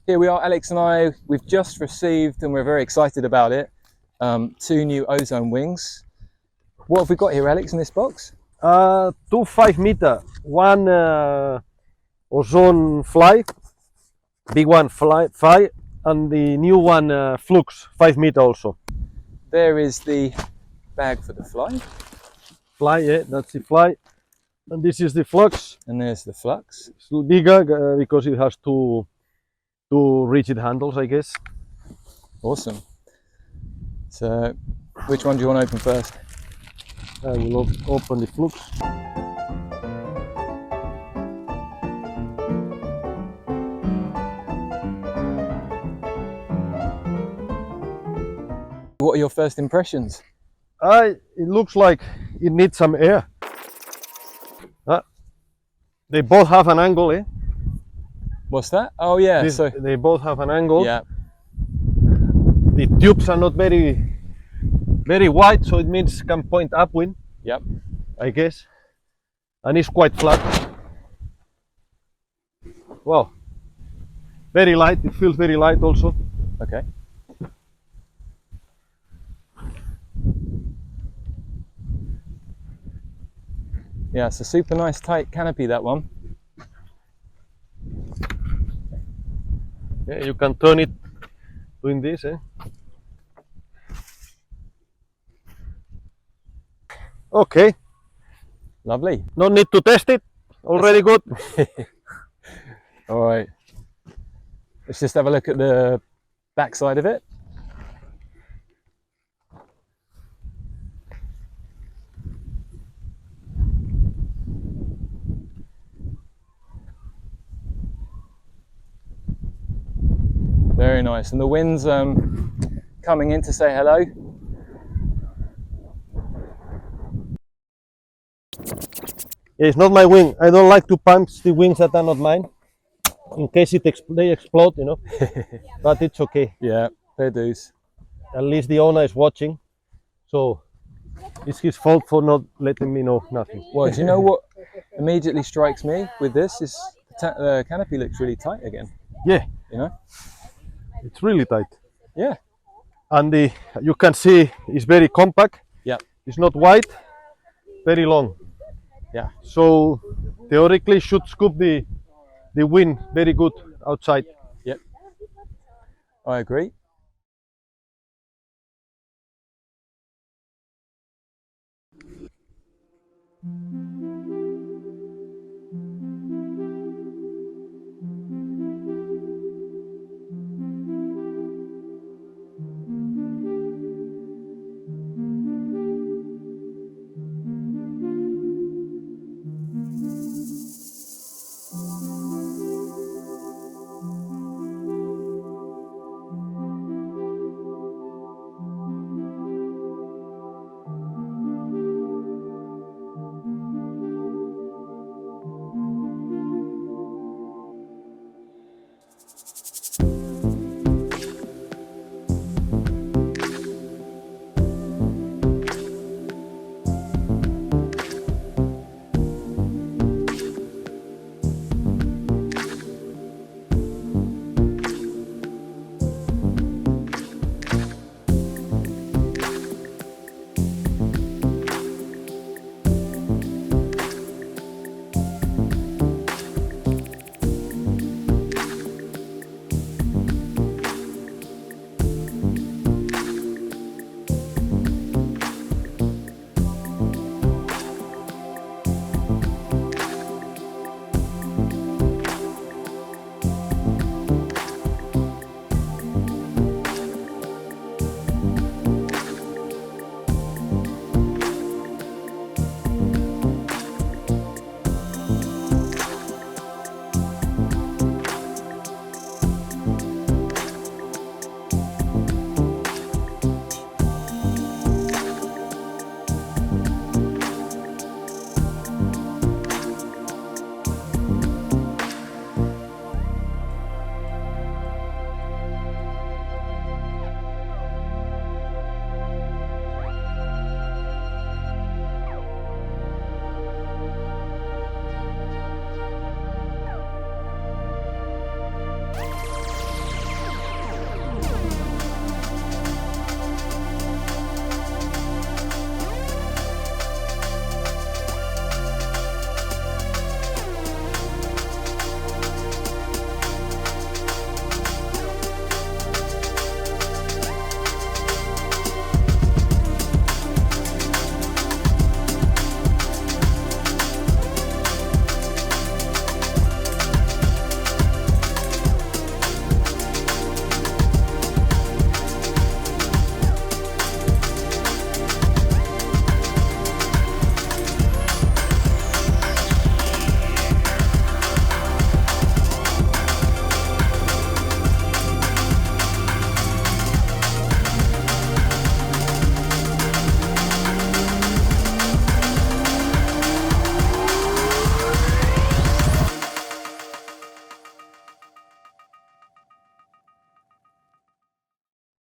Here we are, Alex and I, we've just received, and we're very excited about it, 2 new Ozone wings. What have we got here, Alex, in this box? 2 5-meter, one Ozone fly, big one fly, and the new one Flux, 5-meter also. There is the bag for the fly. Fly, yeah, that's the fly. And this is the Flux. And there's the Flux. It's bigger because it has two rigid handles, I guess. Awesome. So, which one do you want to open first? I will open the Flux. What are your first impressions? It looks like it needs some air. They both have an angle, eh? What's that? Oh yeah, so they both have an angle. yeah. The tubes are not very wide, so it means can point upwind. Yep. I guess. And it's quite flat. Wow. Very light. It feels very light also. Okay. Yeah, it's a super nice tight canopy, that one. Yeah, you can turn it doing this, eh? Okay. Lovely. No need to test it. Already good. All right. Let's just have a look at the back side of it. Very nice. And the wind's coming in to say hello. It's not my wing. I don't like to punch the wings that are not mine, in case they explode, you know. But it's okay. Yeah, fair dues. At least the owner is watching, so it's his fault for not letting me know nothing. Well, do you know what immediately strikes me with this is the canopy looks really tight again. Yeah, You know? it's really tight. Yeah. And you can see it's very compact. Yeah. It's not wide, very long. Yeah. So theoretically should scoop the wind very good outside. Yep. I agree.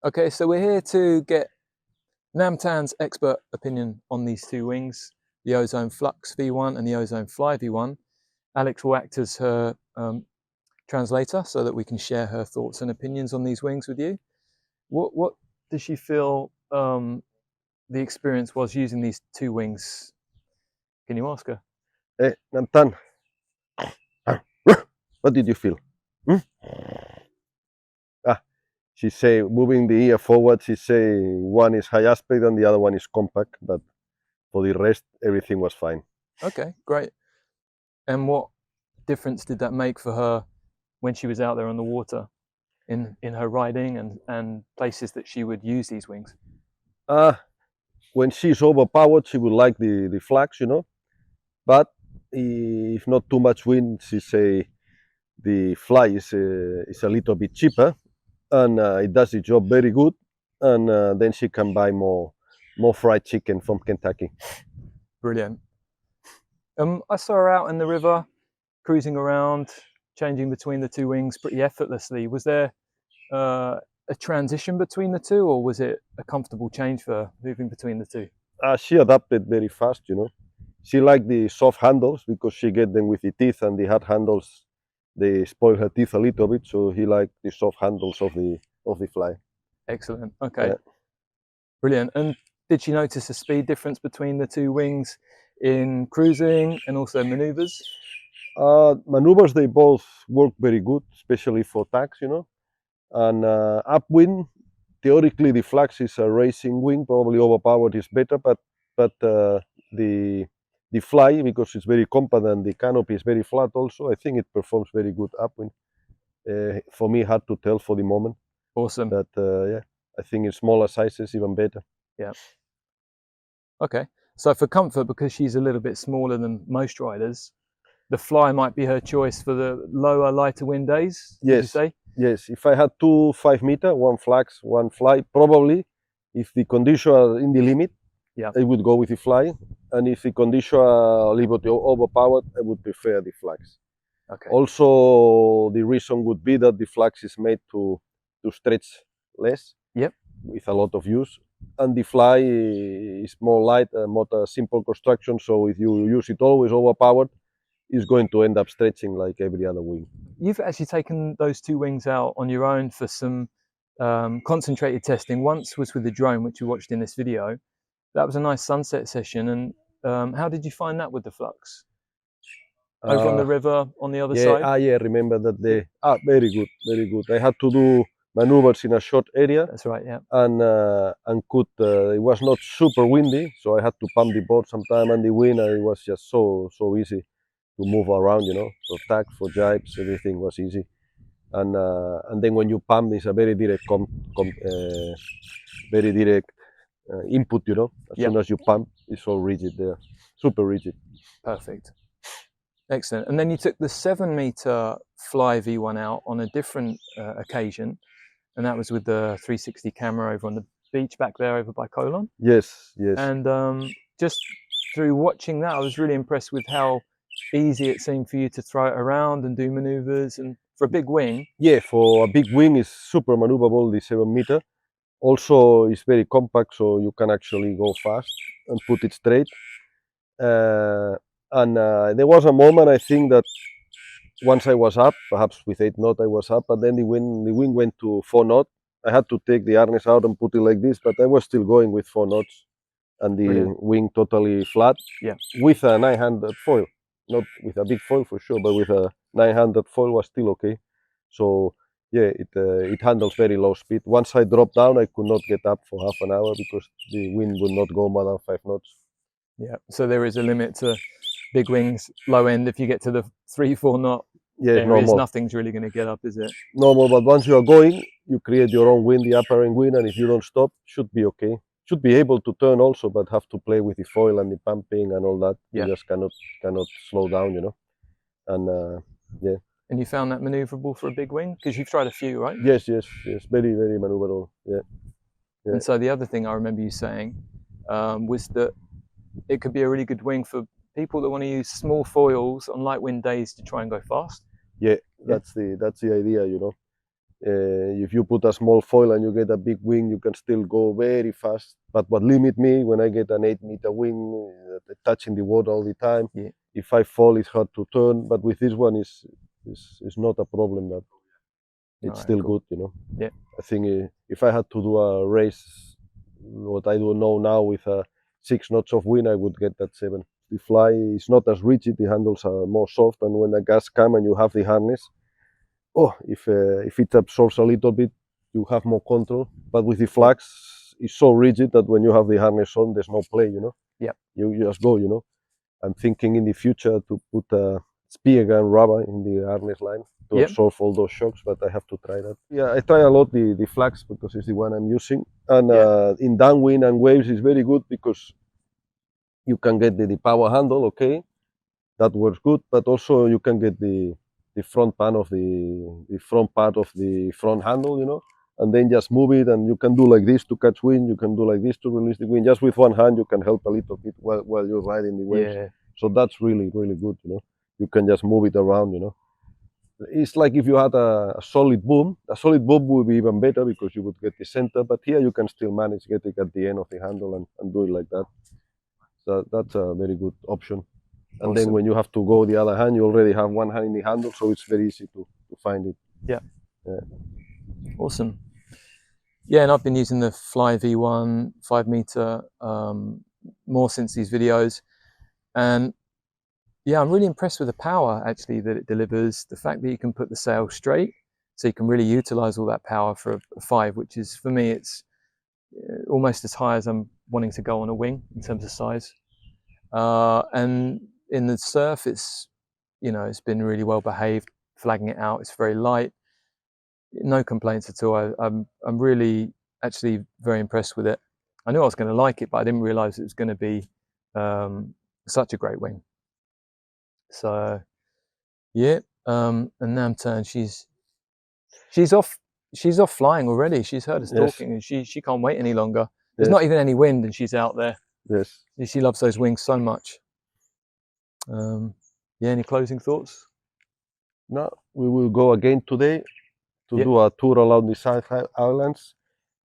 Okay, so we're here to get Namtan's expert opinion on these two wings, the Ozone Flux V1 and the Ozone Fly V1. Alex will act as her translator so that we can share her thoughts and opinions on these wings with you. What does she feel the experience was using these two wings? Can you ask her? Hey, Namtan, what did you feel? She say, moving the ear forward, she say one is high aspect and the other one is compact, but for the rest, everything was fine. Okay, great. And what difference did that make for her when she was out there on the water in her riding and places that she would use these wings? When she's overpowered, she would like the Flux, you know, but if not too much wind, she say the Fly is a little bit cheaper and it does the job very good, and then she can buy more fried chicken from Kentucky. Brilliant. I saw her out in the river, cruising around, changing between the two wings pretty effortlessly. Was there a transition between the two, or was it a comfortable change for her, moving between the two? She adapted very fast, you know. She liked the soft handles because she get them with the teeth, and the hard handles, they spoil her teeth a little bit. So he liked the soft handles of the Fly. Excellent. Okay. Yeah. Brilliant. And did she notice a speed difference between the two wings in cruising and also maneuvers? Maneuvers, they both work very good, especially for tags, you know. And Upwind, theoretically, the Flux is a racing wing, probably overpowered is better, but the Fly, because it's very compact and the canopy is very flat also, I think it performs very good Upwind. For me, hard to tell for the moment. Awesome. But yeah, I think in smaller sizes even better. Yeah. Okay. So for comfort, because she's a little bit smaller than most riders, the Fly might be her choice for the lower, lighter wind days. Yes. Would you say? Yes. If I had 2 5-meter, one Flux, one Fly, probably if the conditions are in the limit, yeah, I would go with the Fly. And if the conditions are a little bit overpowered, I would prefer the Flux. Okay. Also, the reason would be that the Flux is made to stretch less. Yep. With a lot of use. And the Fly is more light and more simple construction. So if you use it always overpowered, it's going to end up stretching like every other wing. You've actually taken those two wings out on your own for some concentrated testing. Once was with the drone, which you watched in this video. That was a nice sunset session. And how did you find that with the Flux? Over on the river on the other side? Yeah, remember that day. Very good, very good. I had to do maneuvers in a short area. That's right, yeah. And it was not super windy, so I had to pump the boat sometime, and the wind, it was just so easy to move around, you know. For tack, for jibes, everything was easy. And then when you pump, it's a very direct input, you know. As soon as you pump, it's all rigid there, super rigid. Perfect. Excellent. And then you took the 7-meter Fly V1 out on a different occasion, and that was with the 360 camera over on the beach back there over by Chalong. Yes, yes. And just through watching that, I was really impressed with how easy it seemed for you to throw it around and do maneuvers. And for a big wing, yeah, for a big wing, it's super maneuverable, the 7-meter. Also, it's very compact, so you can actually go fast and put it straight. And there was a moment, I think, that once I was up, perhaps with 8 knots I was up, but then the wind went to 4 knots. I had to take the harness out and put it like this, but I was still going with 4 knots, and the wing totally flat. Yeah. With a 900 foil, not with a big foil for sure, but with a 900 foil was still okay. So yeah, it handles very low speed. Once I dropped down, I could not get up for half an hour because the wind would not go more than 5 knots. Yeah, so there is a limit to big wings, low end. If you get to the 3-4 knot areas, nothing's really going to get up, is it? Normal, but once you are going, you create your own wind, the upper end wind, and if you don't stop, should be okay. Should be able to turn also, but have to play with the foil and the pumping and all that. Yeah. You just cannot slow down, you know. And yeah. And you found that maneuverable for a big wing? Because you've tried a few, right? Yes. Very, very maneuverable. Yeah. And so the other thing I remember you saying was that it could be a really good wing for people that want to use small foils on light wind days to try and go fast. Yeah, that's the idea, you know. If you put a small foil and you get a big wing, you can still go very fast. But what limit me when I get an 8-meter wing, touching the water all the time. Yeah. If I fall, it's hard to turn. But with this one, is not a problem. That it's Alright, still cool. good, you know. Yeah. I think if I had to do a race, what I do know now with 6 knots of wind, I would get that 7. The fly is not as rigid; the handles are more soft, and when the gas comes and you have the harness, if it absorbs a little bit, you have more control. But with the Flux, it's so rigid that when you have the harness on, there's no play, you know. Yep. You just go, you know. I'm thinking in the future to put a spear gun rubber in the harness line to Yep. absorb all those shocks, but I have to try that. Yeah, I try a lot the Flux because it's the one I'm using. And in downwind and waves, it's very good because you can get the power handle, okay, that works good, but also you can get the front part of the front handle, you know, and then just move it, and you can do like this to catch wind, you can do like this to release the wind. Just with one hand you can help a little bit while you're riding the waves. Yeah. So that's really good, you know. You can just move it around, you know. It's like if you had a solid boom. A solid boom would be even better because you would get the center, but here you can still manage get it at the end of the handle and do it like that. So that's a very good option. And then Awesome. when you have to go the other hand, you already have one hand in the handle, so it's very easy to find it. Yeah. Awesome. Yeah, and I've been using the Fly V1 5-meter more since these videos, and yeah, I'm really impressed with the power actually that it delivers. The fact that you can put the sail straight, so you can really utilize all that power for a 5, which is, for me, it's almost as high as I'm wanting to go on a wing in terms of size. And in the surf, it's, you know, it's been really well behaved, flagging it out. It's very light, no complaints at all. I'm really actually very impressed with it. I knew I was going to like it, but I didn't realize it was going to be such a great wing. So yeah, and Namtan, she's off flying already. She's heard us talking, and she can't wait any longer. There's not even any wind, and she's out there. Yes. She loves those wings so much. Yeah, any closing thoughts? No, we will go again today to do a tour around the South Islands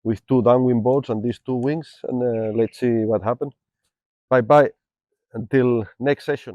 with 2 downwind boats and these 2 wings, and let's see what happens. Bye bye until next session.